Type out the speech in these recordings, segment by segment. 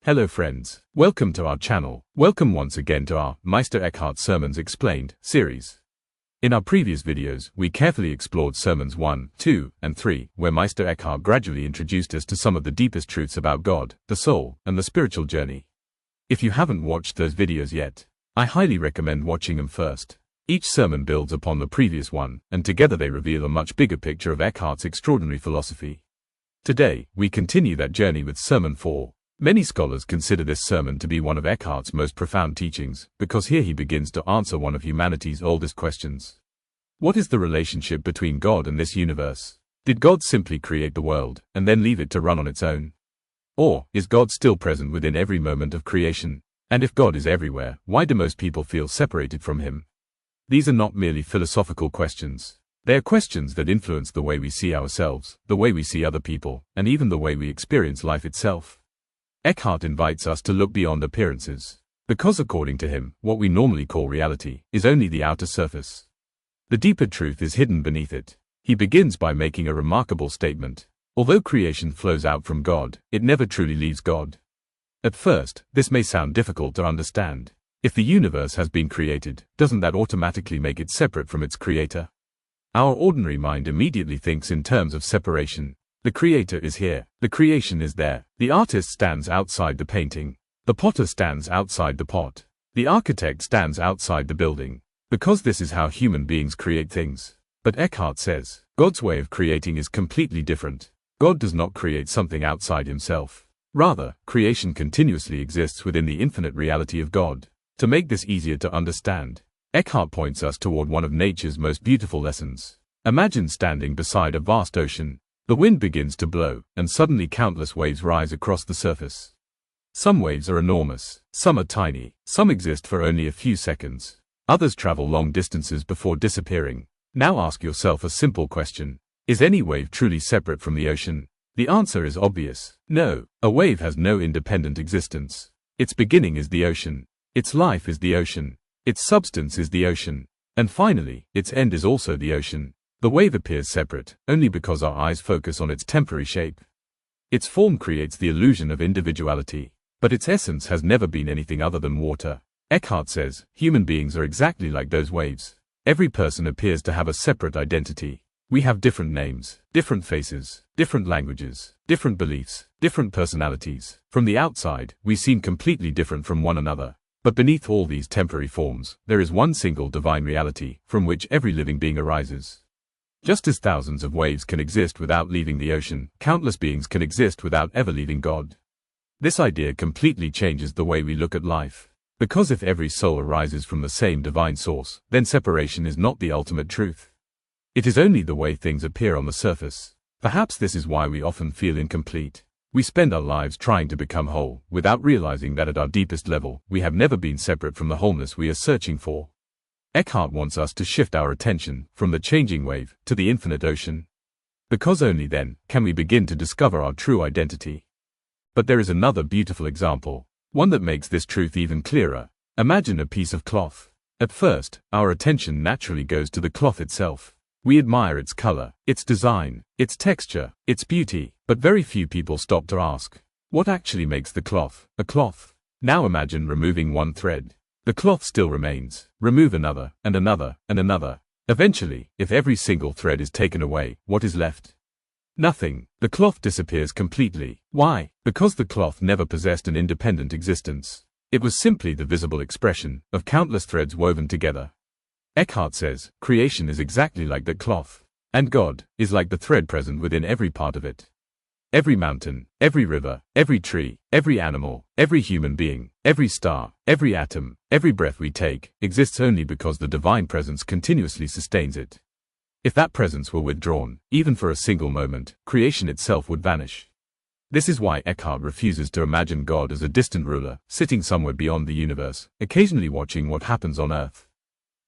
Hello friends, welcome to our channel. Welcome once again to our Meister Eckhart Sermons Explained series. In our previous videos, we carefully explored Sermons 1, 2, and 3, where Meister Eckhart gradually introduced us to some of the deepest truths about God, the soul, and the spiritual journey. If you haven't watched those videos yet, I highly recommend watching them first. Each sermon builds upon the previous one, and together they reveal a much bigger picture of Eckhart's extraordinary philosophy. Today, we continue that journey with Sermon 4. Many scholars consider this sermon to be one of Eckhart's most profound teachings, because here he begins to answer one of humanity's oldest questions. What is the relationship between God and this universe? Did God simply create the world, and then leave it to run on its own? Or, is God still present within every moment of creation? And if God is everywhere, why do most people feel separated from Him? These are not merely philosophical questions. They are questions that influence the way we see ourselves, the way we see other people, and even the way we experience life itself. Eckhart invites us to look beyond appearances, because according to him, what we normally call reality is only the outer surface. The deeper truth is hidden beneath it. He begins by making a remarkable statement. Although creation flows out from God, it never truly leaves God. At first, this may sound difficult to understand. If the universe has been created, doesn't that automatically make it separate from its creator? Our ordinary mind immediately thinks in terms of separation. The creator is here, the creation is there, the artist stands outside the painting, the potter stands outside the pot, the architect stands outside the building, because this is how human beings create things. But Eckhart says, God's way of creating is completely different. God does not create something outside himself. Rather, creation continuously exists within the infinite reality of God. To make this easier to understand, Eckhart points us toward one of nature's most beautiful lessons. Imagine standing beside a vast ocean. The wind begins to blow, and suddenly countless waves rise across the surface. Some waves are enormous, some are tiny, some exist for only a few seconds. Others travel long distances before disappearing. Now ask yourself a simple question. Is any wave truly separate from the ocean? The answer is obvious. No, a wave has no independent existence. Its beginning is the ocean. Its life is the ocean. Its substance is the ocean. And finally, its end is also the ocean. The wave appears separate, only because our eyes focus on its temporary shape. Its form creates the illusion of individuality, but its essence has never been anything other than water. Eckhart says, human beings are exactly like those waves. Every person appears to have a separate identity. We have different names, different faces, different languages, different beliefs, different personalities. From the outside, we seem completely different from one another. But beneath all these temporary forms, there is one single divine reality, from which every living being arises. Just as thousands of waves can exist without leaving the ocean, countless beings can exist without ever leaving God. This idea completely changes the way we look at life. Because if every soul arises from the same divine source, then separation is not the ultimate truth. It is only the way things appear on the surface. Perhaps this is why we often feel incomplete. We spend our lives trying to become whole, without realizing that at our deepest level, we have never been separate from the wholeness we are searching for. Eckhart wants us to shift our attention from the changing wave to the infinite ocean. Because only then can we begin to discover our true identity. But there is another beautiful example, one that makes this truth even clearer. Imagine a piece of cloth. At first, our attention naturally goes to the cloth itself. We admire its color, its design, its texture, its beauty, but very few people stop to ask, what actually makes the cloth a cloth? Now imagine removing one thread. The cloth still remains. Remove another, and another, and another. Eventually, if every single thread is taken away, what is left? Nothing. The cloth disappears completely. Why? Because the cloth never possessed an independent existence. It was simply the visible expression of countless threads woven together. Eckhart says, creation is exactly like that cloth. And God is like the thread present within every part of it. Every mountain, every river, every tree, every animal, every human being, every star, every atom, every breath we take, exists only because the divine presence continuously sustains it. If that presence were withdrawn, even for a single moment, creation itself would vanish. This is why Eckhart refuses to imagine God as a distant ruler, sitting somewhere beyond the universe, occasionally watching what happens on earth.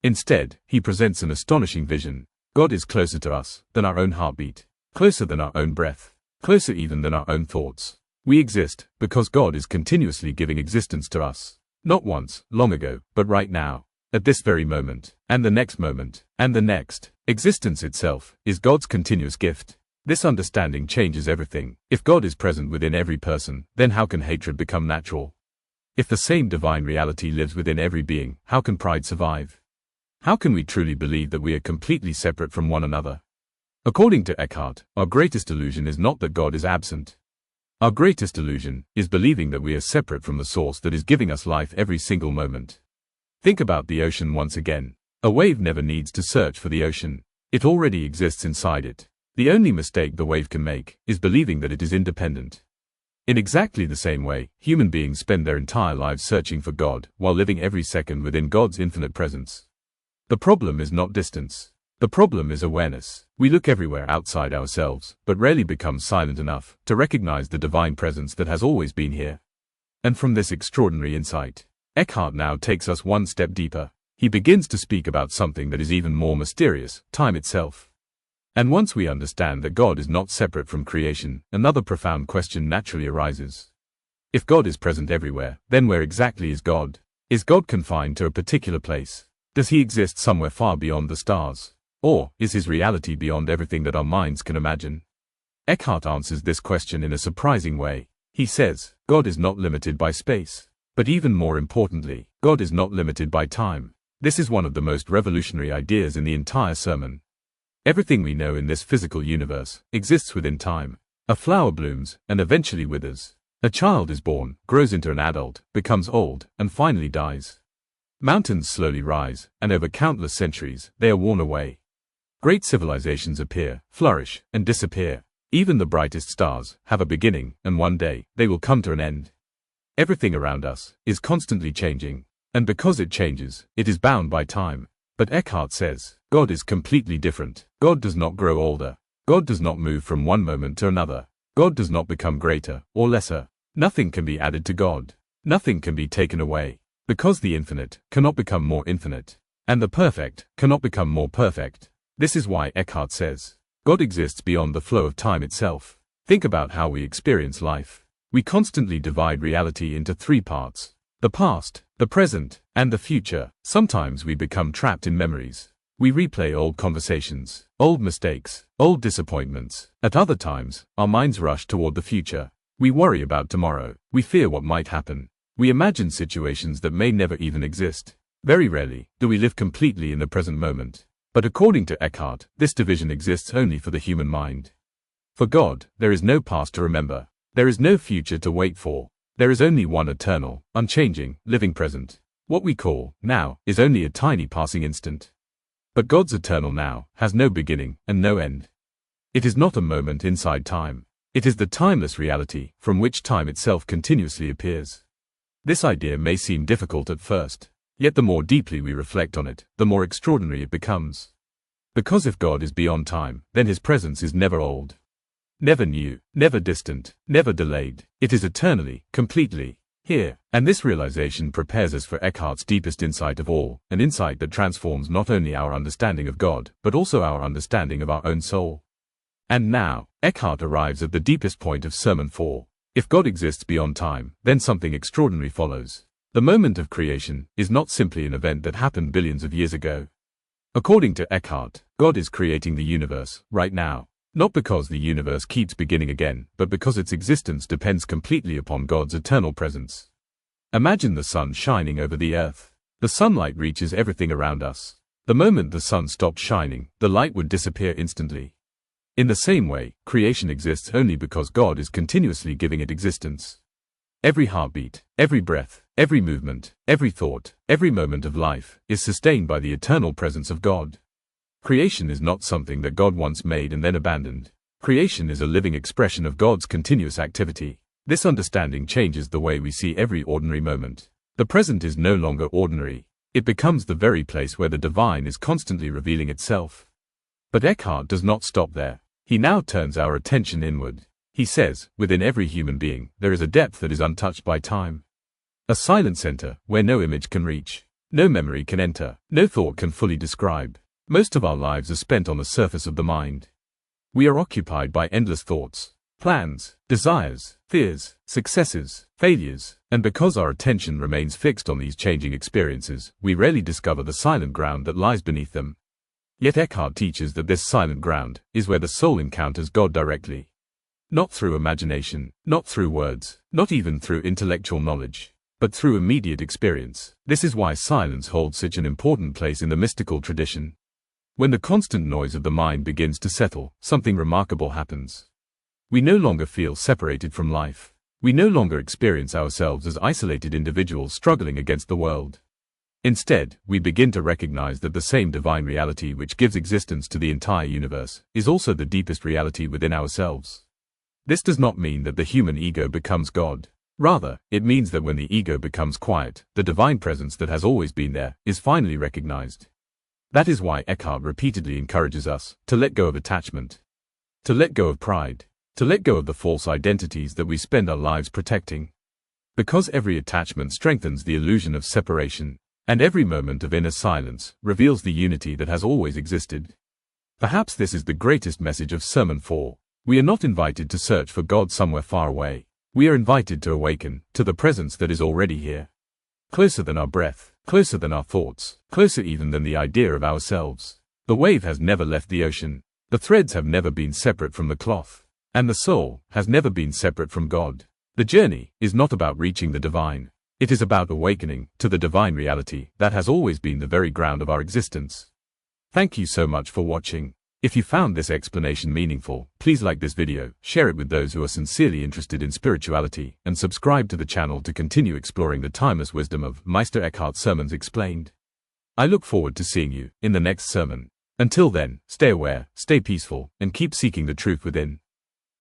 Instead, he presents an astonishing vision. God is closer to us than our own heartbeat, closer than our own breath. Closer even than our own thoughts. We exist because God is continuously giving existence to us. Not once, long ago, but right now. At this very moment, and the next moment, and the next. Existence itself is God's continuous gift. This understanding changes everything. If God is present within every person, then how can hatred become natural? If the same divine reality lives within every being, how can pride survive? How can we truly believe that we are completely separate from one another? According to Eckhart, our greatest illusion is not that God is absent. Our greatest illusion is believing that we are separate from the source that is giving us life every single moment. Think about the ocean once again. A wave never needs to search for the ocean. It already exists inside it. The only mistake the wave can make is believing that it is independent. In exactly the same way, human beings spend their entire lives searching for God, while living every second within God's infinite presence. The problem is not distance. The problem is awareness. We look everywhere outside ourselves, but rarely become silent enough to recognize the divine presence that has always been here. And from this extraordinary insight, Eckhart now takes us one step deeper. He begins to speak about something that is even more mysterious, time itself. And once we understand that God is not separate from creation, another profound question naturally arises. If God is present everywhere, then where exactly is God? Is God confined to a particular place? Does he exist somewhere far beyond the stars? Or is his reality beyond everything that our minds can imagine? Eckhart answers this question in a surprising way. He says, God is not limited by space. But even more importantly, God is not limited by time. This is one of the most revolutionary ideas in the entire sermon. Everything we know in this physical universe exists within time. A flower blooms and eventually withers. A child is born, grows into an adult, becomes old, and finally dies. Mountains slowly rise, and over countless centuries, they are worn away. Great civilizations appear, flourish, and disappear. Even the brightest stars have a beginning, and one day, they will come to an end. Everything around us is constantly changing, and because it changes, it is bound by time. But Eckhart says, God is completely different. God does not grow older. God does not move from one moment to another. God does not become greater or lesser. Nothing can be added to God. Nothing can be taken away. Because the infinite cannot become more infinite, and the perfect cannot become more perfect. This is why Eckhart says, God exists beyond the flow of time itself. Think about how we experience life. We constantly divide reality into three parts: the past, the present, and the future. Sometimes we become trapped in memories. We replay old conversations, old mistakes, old disappointments. At other times, our minds rush toward the future. We worry about tomorrow. We fear what might happen. We imagine situations that may never even exist. Very rarely do we live completely in the present moment. But according to Eckhart, this division exists only for the human mind. For God, there is no past to remember. There is no future to wait for. There is only one eternal, unchanging, living present. What we call now is only a tiny passing instant. But God's eternal now has no beginning and no end. It is not a moment inside time. It is the timeless reality from which time itself continuously appears. This idea may seem difficult at first, yet the more deeply we reflect on it, the more extraordinary it becomes. Because if God is beyond time, then his presence is never old, never new, never distant, never delayed. It is eternally, completely here. And this realization prepares us for Eckhart's deepest insight of all, an insight that transforms not only our understanding of God, but also our understanding of our own soul. And now, Eckhart arrives at the deepest point of Sermon 4. If God exists beyond time, then something extraordinary follows. The moment of creation is not simply an event that happened billions of years ago. According to Eckhart, God is creating the universe, right now. Not because the universe keeps beginning again, but because its existence depends completely upon God's eternal presence. Imagine the sun shining over the earth. The sunlight reaches everything around us. The moment the sun stopped shining, the light would disappear instantly. In the same way, creation exists only because God is continuously giving it existence. Every heartbeat, every breath, every movement, every thought, every moment of life is sustained by the eternal presence of God. Creation is not something that God once made and then abandoned. Creation is a living expression of God's continuous activity. This understanding changes the way we see every ordinary moment. The present is no longer ordinary. It becomes the very place where the divine is constantly revealing itself. But Eckhart does not stop there. He now turns our attention inward. He says, within every human being, there is a depth that is untouched by time. A silent center, where no image can reach, no memory can enter, no thought can fully describe. Most of our lives are spent on the surface of the mind. We are occupied by endless thoughts, plans, desires, fears, successes, failures, and because our attention remains fixed on these changing experiences, we rarely discover the silent ground that lies beneath them. Yet Eckhart teaches that this silent ground is where the soul encounters God directly. Not through imagination, not through words, not even through intellectual knowledge, but through immediate experience. This is why silence holds such an important place in the mystical tradition. When the constant noise of the mind begins to settle, something remarkable happens. We no longer feel separated from life. We no longer experience ourselves as isolated individuals struggling against the world. Instead, we begin to recognize that the same divine reality which gives existence to the entire universe is also the deepest reality within ourselves. This does not mean that the human ego becomes God. Rather, it means that when the ego becomes quiet, the divine presence that has always been there is finally recognized. That is why Eckhart repeatedly encourages us to let go of attachment, to let go of pride, to let go of the false identities that we spend our lives protecting. Because every attachment strengthens the illusion of separation, and every moment of inner silence reveals the unity that has always existed. Perhaps this is the greatest message of Sermon 4. We are not invited to search for God somewhere far away. We are invited to awaken to the presence that is already here. Closer than our breath, closer than our thoughts, closer even than the idea of ourselves. The wave has never left the ocean. The threads have never been separate from the cloth. And the soul has never been separate from God. The journey is not about reaching the divine. It is about awakening to the divine reality that has always been the very ground of our existence. Thank you so much for watching. If you found this explanation meaningful, please like this video, share it with those who are sincerely interested in spirituality, and subscribe to the channel to continue exploring the timeless wisdom of Meister Eckhart Sermons Explained. I look forward to seeing you in the next sermon. Until then, stay aware, stay peaceful, and keep seeking the truth within.